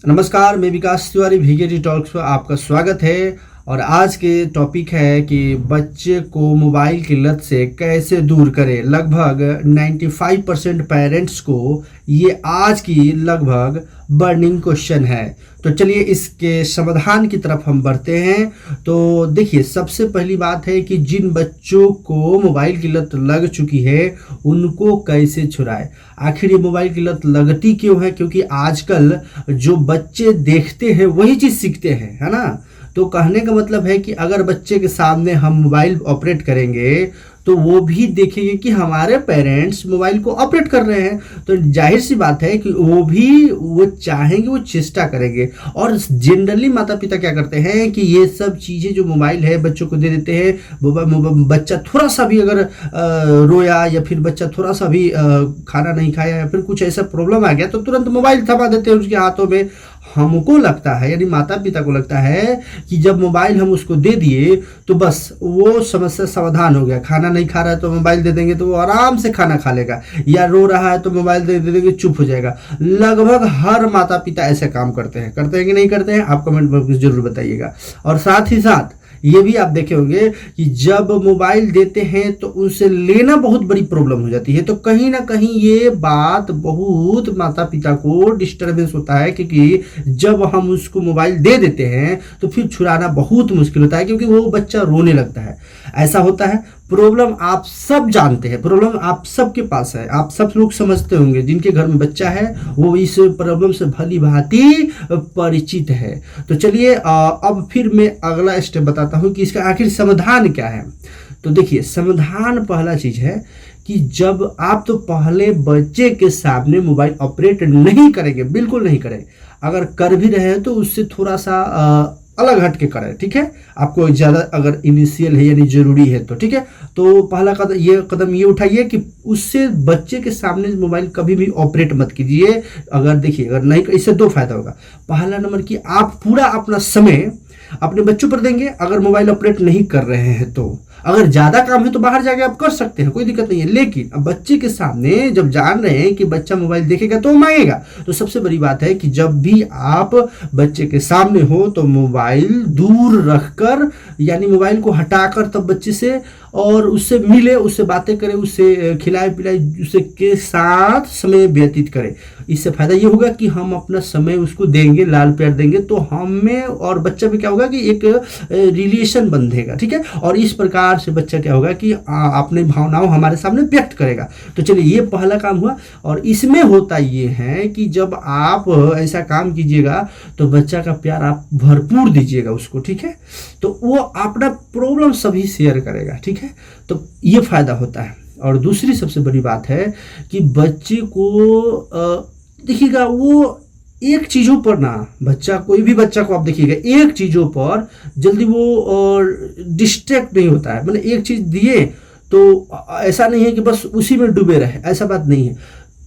नमस्कार, मैं विकास तिवारी वीकेटी टॉक्स पर आपका स्वागत है। और आज के टॉपिक है कि बच्चे को मोबाइल की लत से कैसे दूर करें। लगभग 95% पेरेंट्स को ये आज की लगभग बर्निंग क्वेश्चन है। तो चलिए इसके समाधान की तरफ हम बढ़ते हैं। तो देखिए, सबसे पहली बात है कि जिन बच्चों को मोबाइल की लत लग चुकी है उनको कैसे छुड़ाएं। आखिर ये मोबाइल की लत लगती क्यों है? क्योंकि आजकल जो बच्चे देखते हैं वही चीज़ सीखते हैं, है ना। तो कहने का मतलब है कि अगर बच्चे के सामने हम मोबाइल ऑपरेट करेंगे तो वो भी देखेंगे कि हमारे पेरेंट्स मोबाइल को ऑपरेट कर रहे हैं। तो जाहिर सी बात है कि वो चाहेंगे, वो चेष्टा करेंगे। और जनरली माता पिता क्या करते हैं कि ये सब चीज़ें जो मोबाइल है बच्चों को दे देते हैं। बच्चा थोड़ा सा भी अगर रोया या फिर बच्चा थोड़ा सा भी खाना नहीं खाया या फिर कुछ ऐसा प्रॉब्लम आ गया तो तुरंत मोबाइल थमा देते हैं उसके हाथों में। हमको लगता है, यानी माता पिता को लगता है कि जब मोबाइल हम उसको दे दिए तो बस वो समस्या समाधान हो गया। खाना नहीं खा रहा है तो मोबाइल दे देंगे तो वो आराम से खाना खा लेगा, या रो रहा है तो मोबाइल दे देंगे, चुप हो जाएगा। लगभग हर माता पिता ऐसे काम करते हैं कि नहीं करते हैं? आप कमेंट बॉक्स में जरूर बताइएगा। और साथ ही साथ ये भी आप देखे होंगे कि जब मोबाइल देते हैं तो उनसे लेना बहुत बड़ी प्रॉब्लम हो जाती है। तो कहीं ना कहीं ये बात बहुत माता पिता को डिस्टर्बेंस होता है, क्योंकि जब हम उसको मोबाइल दे देते हैं तो फिर छुड़ाना बहुत मुश्किल होता है, क्योंकि वो बच्चा रोने लगता है। ऐसा होता है। प्रॉब्लम आप सब जानते हैं, प्रॉब्लम आप सबके पास है, आप सब लोग समझते होंगे। जिनके घर में बच्चा है वो इस प्रॉब्लम से भली भांति परिचित है। तो चलिए अब फिर मैं अगला स्टेप बताता हूँ कि इसका आखिर समाधान क्या है। तो देखिए, समाधान पहला चीज है कि जब आप तो पहले बच्चे के सामने मोबाइल ऑपरेट नहीं करेंगे, बिल्कुल नहीं करें। अगर कर भी रहे हैं तो उससे थोड़ा सा अलग हट के करें, ठीक है। आपको ज़्यादा अगर इनिशियल है यानी जरूरी है तो ठीक है। तो पहला कदम ये उठाइए कि उससे बच्चे के सामने मोबाइल कभी भी ऑपरेट मत कीजिए। अगर देखिए, अगर नहीं, इससे दो फायदा होगा। पहला नंबर कि आप पूरा अपना समय अपने बच्चों पर देंगे अगर मोबाइल ऑपरेट नहीं कर रहे हैं तो। अगर ज़्यादा काम है तो बाहर जाके आप कर सकते हैं, कोई दिक्कत नहीं है। लेकिन अब बच्चे के सामने जब जान रहे हैं कि बच्चा मोबाइल देखेगा तो मांगेगा, तो सबसे बड़ी बात है कि जब भी आप बच्चे के सामने हो तो मोबाइल दूर रखकर, यानी मोबाइल को हटाकर तब बच्चे से और उससे मिले, उससे बातें करें, उससे खिलाए पिलाए, उससे के साथ समय व्यतीत करें। इससे फायदा ये होगा कि हम अपना समय उसको देंगे, लाल प्यार देंगे, तो हमें और बच्चा में क्या होगा कि एक रिलेशन बंधेगा, ठीक है। और इस प्रकार से बच्चा क्या होगा कि अपनी भावनाओं हमारे सामने व्यक्त करेगा। तो चलिए, ये पहला काम हुआ। और इसमें होता ये है कि जब आप ऐसा काम कीजिएगा तो बच्चा का प्यार आप भरपूर दीजिएगा उसको, ठीक है। तो वो अपना प्रॉब्लम सभी शेयर करेगा, ठीक है। तो ये फायदा होता है। और दूसरी सबसे बड़ी बात है कि बच्चे को देखिएगा, वो एक चीज़ों पर ना, बच्चा, कोई भी बच्चा को आप देखिएगा एक चीज़ों पर जल्दी वो डिस्ट्रैक्ट नहीं होता है। मतलब एक चीज़ दिए तो ऐसा नहीं है कि बस उसी में डूबे रहे, ऐसा बात नहीं है।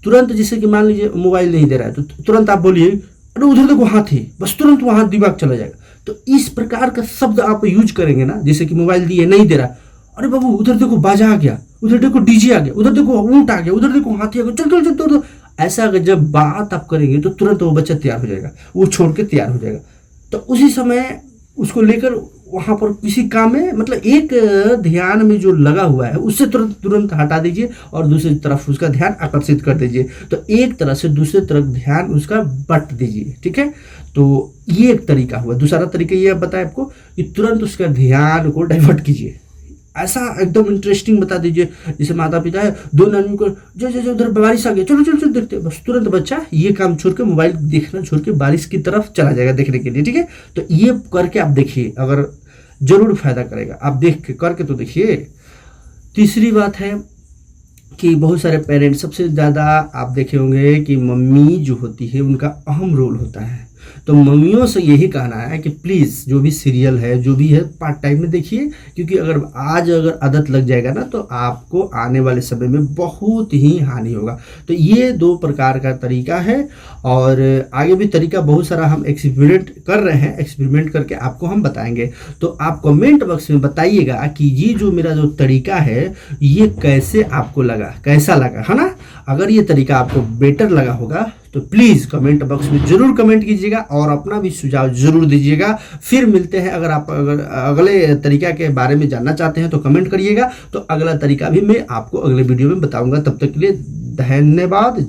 तुरंत, जैसे कि मान लीजिए मोबाइल नहीं दे रहा है तो तुरंत आप बोलिए अरे उधर देखो हाथी, बस तुरंत वहाँ दिमाग चला जाएगा। तो इस प्रकार का शब्द आप यूज करेंगे ना, जैसे कि मोबाइल दिए नहीं दे रहा, अरे बाबू उधर देखो बाजा आ गया, उधर देखो डीजे आ गया, उधर देखो ऊंट आ गया, उधर देखो हाथी आ गया, चल चल चल चल। ऐसा अगर जब बात आप करेंगे तो तुरंत वो बच्चा तैयार हो जाएगा, वो छोड़ के तैयार हो जाएगा। तो उसी समय उसको लेकर वहाँ पर किसी काम में, मतलब एक ध्यान में जो लगा हुआ है उससे तुरंत तुरंत हटा दीजिए और दूसरी तरफ उसका ध्यान आकर्षित कर दीजिए। तो एक तरह से दूसरी तरफ ध्यान उसका बट दीजिए, ठीक है। तो ये एक तरीका हुआ। दूसरा तरीका ये बताया आपको कि तुरंत उसका ध्यान को डाइवर्ट कीजिए। ऐसा एकदम इंटरेस्टिंग बता दीजिए, जैसे माता पिता है, दो आदमी को जो जो जो उधर बारिश आ गई, चलो चलो चलो देखते हैं, बस तुरंत बच्चा ये काम छोड़ के, मोबाइल देखना छोड़ के बारिश की तरफ चला जाएगा देखने के लिए, ठीक है। तो ये करके आप देखिए, अगर जरूर फायदा करेगा। आप देख के करके तो देखिए। तीसरी बात है कि बहुत सारे पेरेंट्स, सबसे ज़्यादा आप देखे होंगे कि मम्मी जो होती है उनका अहम रोल होता है। तो मम्मियों से यही कहना है कि प्लीज़ जो भी सीरियल है, जो भी है, पार्ट टाइम में देखिए, क्योंकि अगर आदत लग जाएगा ना तो आपको आने वाले समय में बहुत ही हानि होगा। तो ये दो प्रकार का तरीका है। और आगे भी तरीका बहुत सारा हम एक्सपेरिमेंट कर रहे हैं, एक्सपेरिमेंट करके आपको हम बताएंगे। तो आप कमेंट बॉक्स में बताइएगा कि ये जो मेरा जो तरीका है ये कैसे आपको लगा। कैसा लगा, है ना। अगर ये तरीका आपको बेटर लगा होगा तो प्लीज़ कमेंट बॉक्स में ज़रूर कमेंट कीजिएगा और अपना भी सुझाव ज़रूर दीजिएगा। फिर मिलते हैं। अगर अगले तरीका के बारे में जानना चाहते हैं तो कमेंट करिएगा, तो अगला तरीका भी मैं आपको अगले वीडियो में बताऊंगा। तब तक के लिए धन्यवाद।